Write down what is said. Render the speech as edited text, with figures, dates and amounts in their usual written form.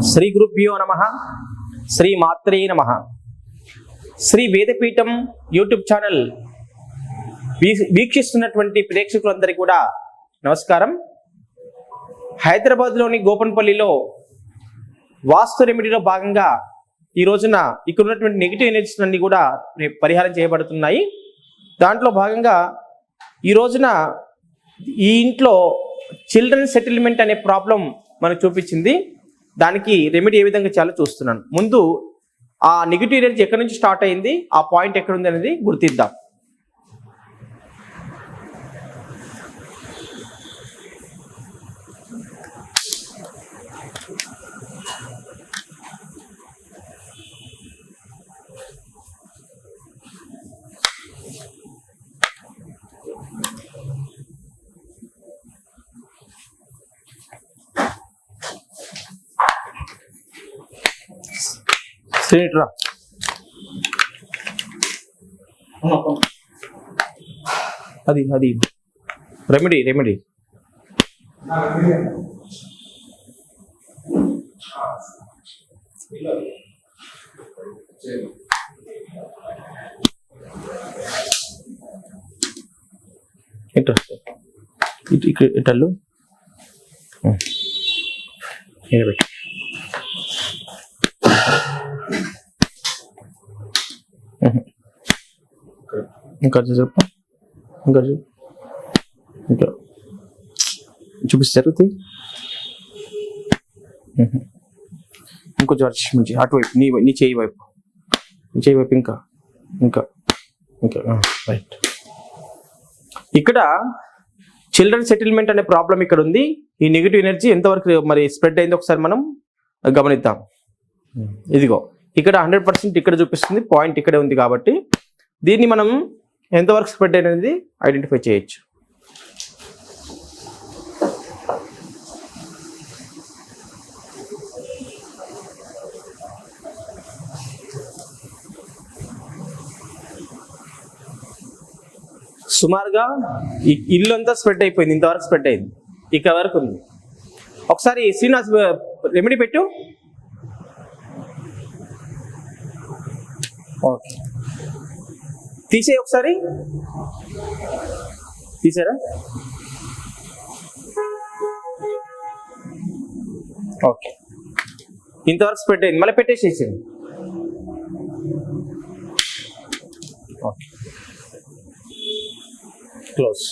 శ్రీ గురుభ్యో నమః. శ్రీ మాత్రే నమః. శ్రీ వేదపీఠం యూట్యూబ్ ఛానల్ వీక్షిస్తున్నటువంటి ప్రేక్షకులందరికీ కూడా నమస్కారం. హైదరాబాద్లోని గోపన్పల్లిలో వాస్తు రెమెడీలో భాగంగా ఈ రోజున ఇక్కడ ఉన్నటువంటి నెగిటివ్ ఎనర్జీస్ అన్ని కూడా పరిహారం చేయబడుతున్నాయి. దాంట్లో భాగంగా ఈ రోజున ఈ ఇంట్లో చిల్డ్రన్ సెటిల్మెంట్ అనే ప్రాబ్లం మనకు చూపించింది. దానికి రెమెడీ ఏ విధంగా చేయాలో చూస్తున్నాను. ముందు ఆ నెగిటివ్ ఎనర్జీ ఎక్కడి నుంచి స్టార్ట్ అయింది, ఆ పాయింట్ ఎక్కడ ఉంది అనేది గుర్తిద్దాం. రా అది అది రెమెడీ రెమెడీ ఇటల్లు నిలబెట్టి ఇంకా చెప్పు, ఇంకా ఇంకా చూపిస్తారు. ఇంకొంచెం మంచి అటువైపు నీ చేయి వైపు, ఇంకా ఇంకా ఇంకా రైట్. ఇక్కడ చిల్డ్రన్ సెటిల్మెంట్ అనే ప్రాబ్లం ఇక్కడ ఉంది. ఈ నెగిటివ్ ఎనర్జీ ఎంతవరకు మరి స్ప్రెడ్ అయిందో ఒకసారి మనం గమనిద్దాం. ఇదిగో ఇక్కడ 100% ఇక్కడ చూపిస్తుంది, పాయింట్ ఇక్కడే ఉంది. కాబట్టి దీన్ని మనం ఎంతవరకు స్ప్రెడ్ అనేది ఐడెంటిఫై చేయొచ్చు. సుమారుగా ఇల్లు అంతా స్ప్రెడ్ అయిపోయింది, ఇంతవరకు స్ప్రెడ్ అయింది, ఇక్కడ వరకు ఉంది. ఒకసారి శ్రీనివాస్ రెమెడీ పెట్టు. ఓకే, తీసే ఒకసారి తీసారా? ఓకే, ఇంతవరకు స్ప్రెడ్ అయింది, మళ్ళీ పెట్టేసేసింది. Okay, close.